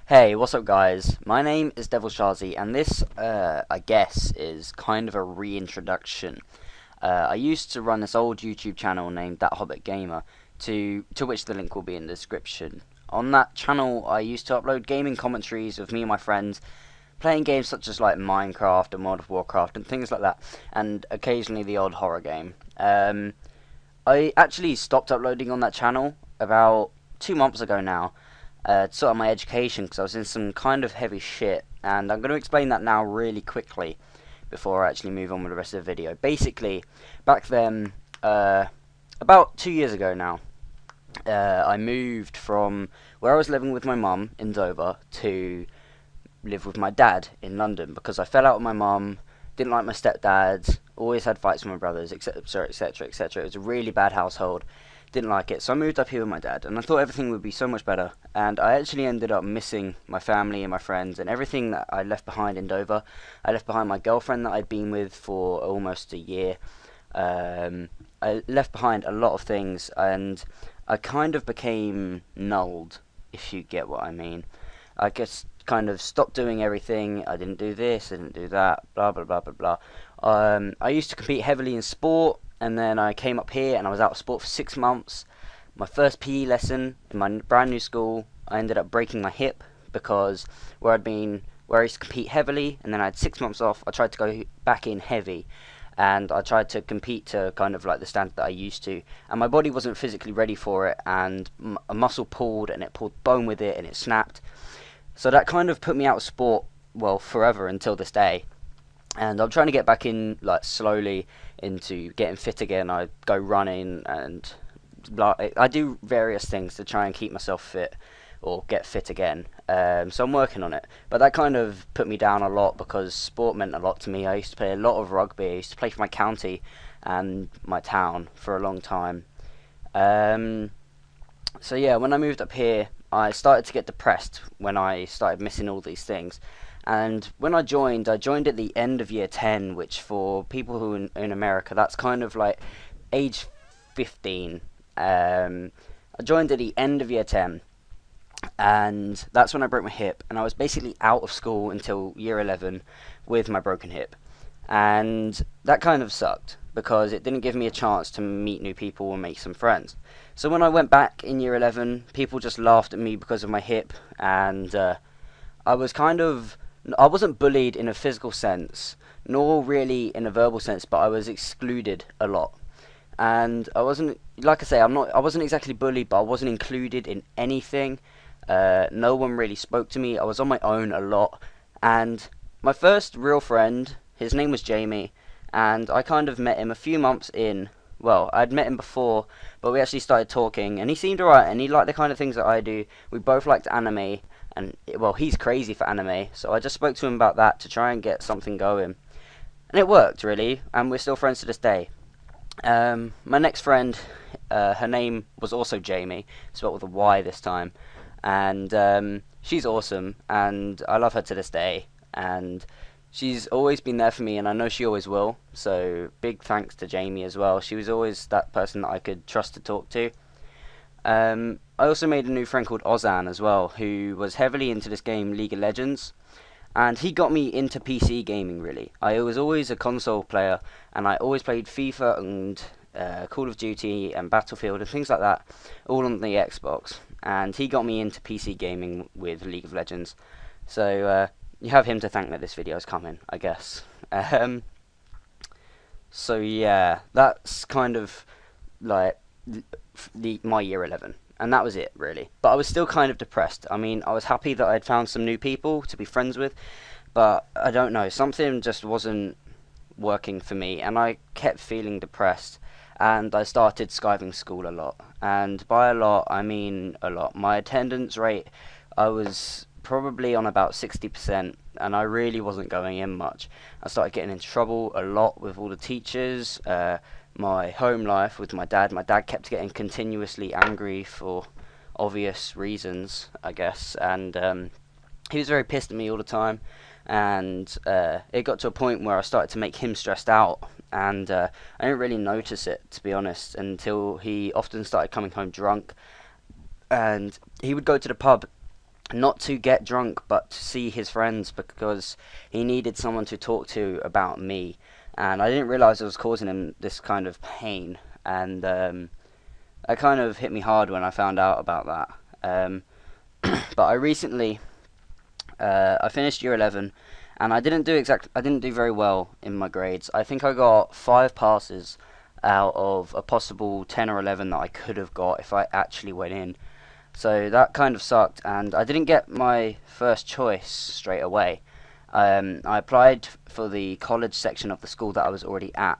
Hey, what's up guys? My name is Sharzy, and this, I guess, is kind of a reintroduction. I used to run this old YouTube channel named That Hobbit Gamer, to which the link will be in the description. On that channel, I used to upload gaming commentaries of me and my friends, playing games such as like Minecraft and World of Warcraft and things like that, and occasionally the odd horror game. I actually stopped uploading on that channel about 2 months ago now, to sort of my education, because I was in some kind of heavy shit, and I'm going to explain that now really quickly before I actually move on with the rest of the video. Basically, back then, about 2 years ago now, I moved from where I was living with my mum in Dover to live with my dad in London, because I fell out with my mum, didn't like my stepdad, always had fights with my brothers, etc, etc, etc. It was a really bad household, didn't like it, so I moved up here with my dad, and I thought everything would be so much better, and I actually ended up missing my family and my friends and everything that I left behind in Dover. I left behind my girlfriend that I'd been with for almost a year. I left behind a lot of things, and I kind of became nulled, if you get what I mean. I just kind of stopped doing everything. I didn't do this, I didn't do that, blah blah blah blah blah. I used to compete heavily in sport, and then I came up here and I was out of sport for 6 months. My first PE lesson in my brand new school, I ended up breaking my hip, because where I used to compete heavily, and then I had 6 months off, I tried to go back in heavy, and I tried to compete to kind of like the standard that I used to, and my body wasn't physically ready for it, and a muscle pulled, and it pulled bone with it, and it snapped. So that kind of put me out of sport, well, forever until this day. And I'm trying to get back in, like, slowly into getting fit again. I go running, and I do various things to try and keep myself fit or get fit again. So I'm working on it. But that kind of put me down a lot, because sport meant a lot to me. I used to play a lot of rugby. I used to play for my county and my town for a long time. So yeah, when I moved up here, I started to get depressed when I started missing all these things. And when I joined at the end of year 10, which for people who in America, that's kind of like age 15. I joined at the end of year 10, and that's when I broke my hip, and I was basically out of school until year 11 with my broken hip. And that kind of sucked, because it didn't give me a chance to meet new people and make some friends. So when I went back in year 11, people just laughed at me because of my hip, and I was kind of, I wasn't bullied in a physical sense, nor really in a verbal sense, but I was excluded a lot. And I wasn't, like I say, I wasn't exactly bullied, but I wasn't included in anything. No one really spoke to me. I was on my own a lot. And my first real friend, his name was Jamie, and I kind of met him a few months in. Well, I'd met him before, but we actually started talking, and he seemed alright, and he liked the kind of things that I do. We both liked anime, and, well, he's crazy for anime, so I just spoke to him about that to try and get something going. And it worked, really, and we're still friends to this day. My next friend, her name was also Jamie, spelled with a Y this time, and she's awesome, and I love her to this day, and she's always been there for me, and I know she always will, so big thanks to Jamie as well. She was always that person that I could trust to talk to. I also made a new friend called Ozan as well, who was heavily into this game League of Legends, and he got me into PC gaming, really. I was always a console player, and I always played FIFA and Call of Duty and Battlefield and things like that, all on the Xbox, and he got me into PC gaming with League of Legends. So you have him to thank that this video is coming, I guess. So yeah, that's kind of like my year 11, and that was it, really. But I was still kind of depressed. I mean, I was happy that I'd found some new people to be friends with, but I don't know, something just wasn't working for me, and I kept feeling depressed, and I started skiving school a lot. And by a lot, I mean a lot. My attendance rate, I was probably on about 60%, and I really wasn't going in much. I started getting into trouble a lot with all the teachers. My home life with my dad kept getting continuously angry for obvious reasons, I guess, and he was very pissed at me all the time, and it got to a point where I started to make him stressed out, and I didn't really notice it, to be honest, until he often started coming home drunk, and he would go to the pub not to get drunk, but to see his friends because he needed someone to talk to about me. And I didn't realise it was causing him this kind of pain. And that kind of hit me hard when I found out about that. But I recently, I finished year 11, and I didn't do very well in my grades. I think I got 5 passes out of a possible 10 or 11 that I could have got if I actually went in. So that kind of sucked, and I didn't get my first choice straight away. I applied for the college section of the school that I was already at,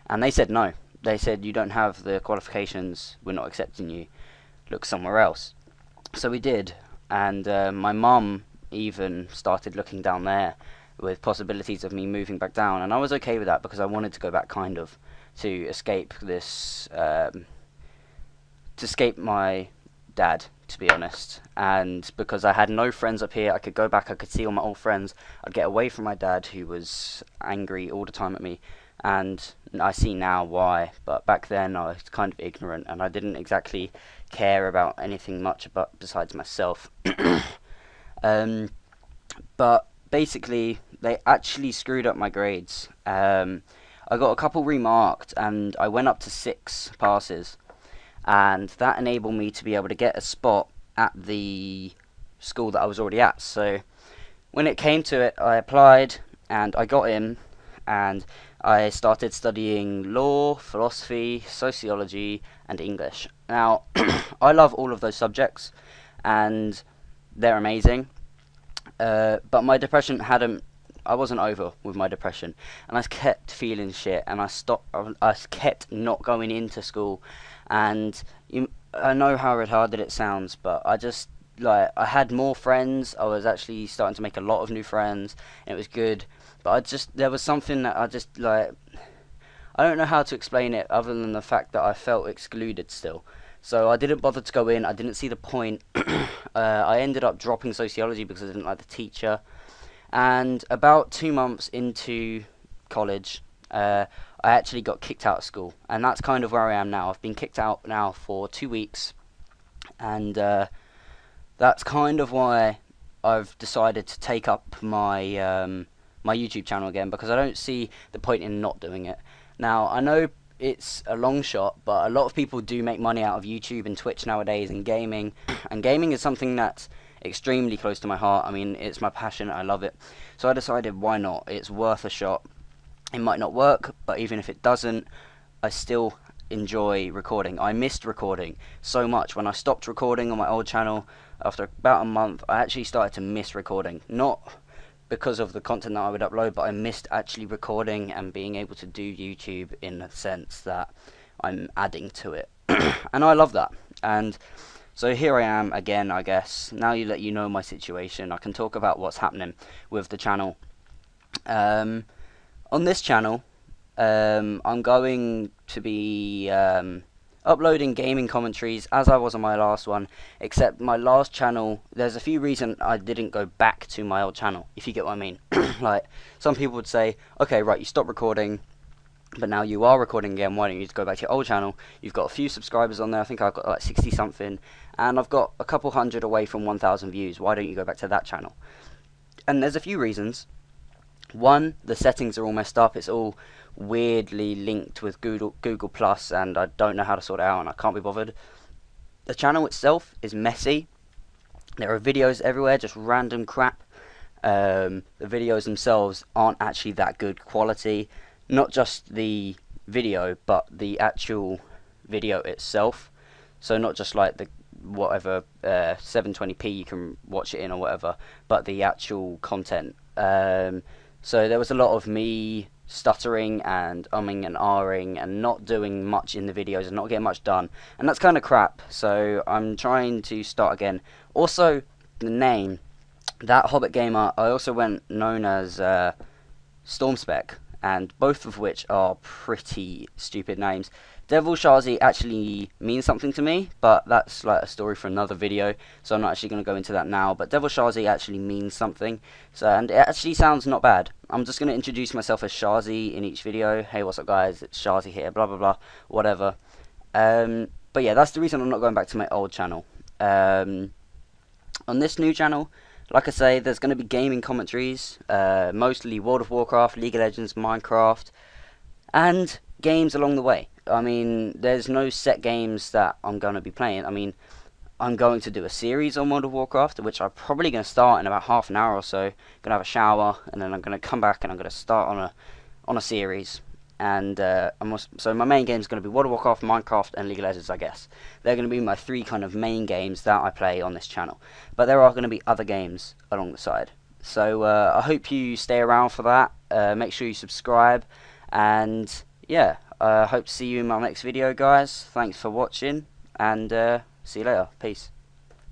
and they said no. They said, you don't have the qualifications, we're not accepting you, look somewhere else. So we did, and my mum even started looking down there with possibilities of me moving back down, and I was okay with that because I wanted to go back kind of to escape this, to escape my dad, to be honest, and because I had no friends up here, I could go back, I could see all my old friends, I'd get away from my dad who was angry all the time at me, and I see now why, but back then I was kind of ignorant and I didn't exactly care about anything much besides myself. But basically they actually screwed up my grades. I got a couple remarked and I went up to 6 passes, and that enabled me to be able to get a spot at the school that I was already at. So when it came to it, I applied and I got in, and I started studying law, philosophy, sociology, and English. Now, I love all of those subjects, and they're amazing, but my depression I wasn't over with my depression, and I kept feeling shit, and I kept not going into school, and I know how retarded it sounds, but I had more friends. I was actually starting to make a lot of new friends, and it was good, but there was something that I don't know how to explain it other than the fact that I felt excluded still. So I didn't bother to go in, I didn't see the point. I ended up dropping sociology because I didn't like the teacher. And about 2 months into college, I actually got kicked out of school. And that's kind of where I am now. I've been kicked out now for 2 weeks. And that's kind of why I've decided to take up my my YouTube channel again, because I don't see the point in not doing it. Now, I know it's a long shot, but a lot of people do make money out of YouTube and Twitch nowadays, and gaming. And gaming is something that's extremely close to my heart. I mean, it's my passion, I love it. So I decided, why not? It's worth a shot. It might not work, but even if it doesn't, I still enjoy recording. I missed recording so much. When I stopped recording on my old channel after about a month, I actually started to miss recording. Not because of the content that I would upload, but I missed actually recording and being able to do YouTube in the sense that I'm adding to it. And I love that. And so here I am again, I guess. Now you let you know my situation, I can talk about what's happening with the channel. On this channel, I'm going to be uploading gaming commentaries as I was on my last one, except my last channel, there's a few reasons I didn't go back to my old channel, if you get what I mean. Like, some people would say, okay, right, you stopped recording, but now you are recording again, why don't you just go back to your old channel? You've got a few subscribers on there, I think I've got like 60 something, and I've got a couple hundred away from 1,000 views, why don't you go back to that channel? And there's a few reasons. One, the settings are all messed up, it's all weirdly linked with Google Plus, and I don't know how to sort it out, and I can't be bothered. The channel itself is messy. There are videos everywhere, just random crap. The videos themselves aren't actually that good quality. Not just the video, but the actual video itself. So not just like the whatever 720p you can watch it in or whatever, but the actual content. So there was a lot of me stuttering and umming and ahhing and not doing much in the videos and not getting much done, and that's kind of crap. So I'm trying to start again. Also, the name, that Hobbit Gamer, I also went known as Stormspec, and both of which are pretty stupid names. Devil Sharzy actually means something to me, but that's like a story for another video, so I'm not actually going to go into that now. But Devil Sharzy actually means something, and it actually sounds not bad. I'm just going to introduce myself as Sharzy in each video. Hey, what's up guys, it's Sharzy here, blah blah blah, whatever. But yeah, that's the reason I'm not going back to my old channel. On this new channel, like I say, there's going to be gaming commentaries, mostly World of Warcraft, League of Legends, Minecraft, and games along the way. I mean, there's no set games that I'm going to be playing. I mean, I'm going to do a series on World of Warcraft, which I'm probably going to start in about half an hour or so. Going to have a shower, and then I'm going to come back and I'm going to start on a series. And so my main game is going to be World of Warcraft, Minecraft, and League of Legends, I guess. They're going to be my three kind of main games that I play on this channel. But there are going to be other games along the side. So I hope you stay around for that. Make sure you subscribe. And yeah, I hope to see you in my next video, guys. Thanks for watching, and see you later. Peace.